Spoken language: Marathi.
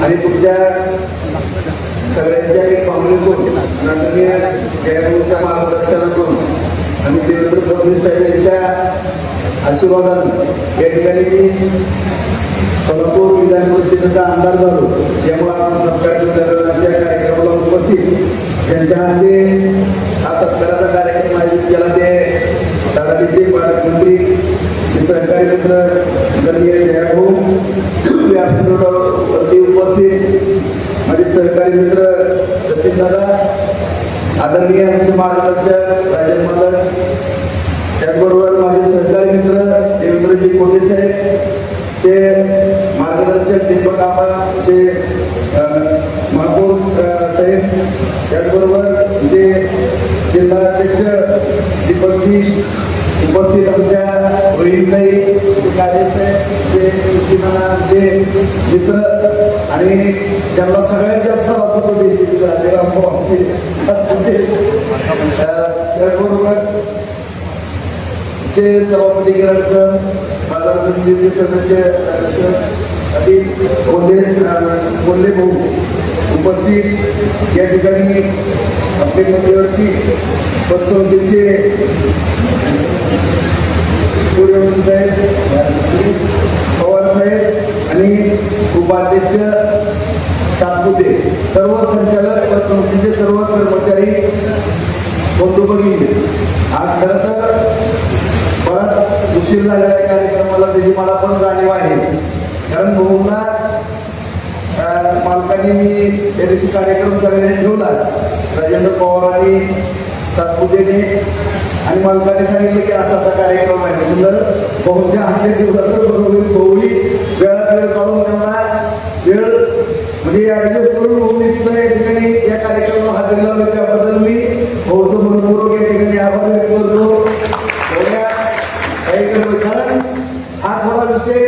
आणि तुमच्या सगळ्यांच्या काँग्रेसकडून आदरणीय जयभाऊच्या मार्गदर्शनातून आणि देवेंद्र फडणवीस साहेब यांच्या आशीर्वादाने या ठिकाणी सोलापूर विधान परिषदेचा आमदार झालो. त्यामुळे आपण सत्कार वितरणाच्या कार्यक्रमाला उपस्थित ज्यांच्या हस्ते हा सत्काराचा कार्यक्रम आयोजित केला ते तलाठीचे पालकमंत्री सहकारी मित्र आदरणीय जयभाऊ वरती उपस्थित माझे सहकारी मित्र सचिन दादा, आदरणीय आमचे मार्गदर्शक राजन मालक, त्याचबरोबर माझे सहकारी मित्र देवेंद्रजी कोटे साहेब, ते मार्गदर्शक दीपक आबा, ते महापौर साहेब, त्याचबरोबर जे जिल्हाध्यक्ष दीपकजी उपस्थित आमच्या वहिनीताई साहेब, जे आमचे मित्र आणि ज्यांना सगळ्यात जास्त असतो त्याचबरोबर चे सभापती किरण सर, बाजार समितीचे सदस्य बोलले भाऊ उपस्थित या ठिकाणी आपले मध्यवर्ती पतसमितीचे सूर्यवंशी साहेब, पवार साहेब आणि उपाध्यक्ष सातपुते, सर्व संचालक पतसमितीचे सर्व कर्मचारी बंधू भगिनी, आज खरं तर बराच उशीर झालेला आहे कार्यक्रमाला, त्याची मला पण जाणीव आहे. कारण भाऊला मालकांनी मी त्या दिवशी कार्यक्रम सगळ्यांनी ठेवला, राजेंद्र पवारांनी सातपुतेने आणि मालकाने सांगितलं की असा असा कार्यक्रम आहे. म्हणलं भाऊच्या हस्ते ठेवला तर बरोबर भाऊही वेळात वेळ काढून त्यांना वेळ म्हणजे ऍडजस्ट करून होऊन सुद्धा या ठिकाणी या कार्यक्रमाला हजेरी लावली, त्याबद्दल मी भाऊचं मनपूर्वक या ठिकाणी आभार व्यक्त करतो. कारण हा थोडा विषय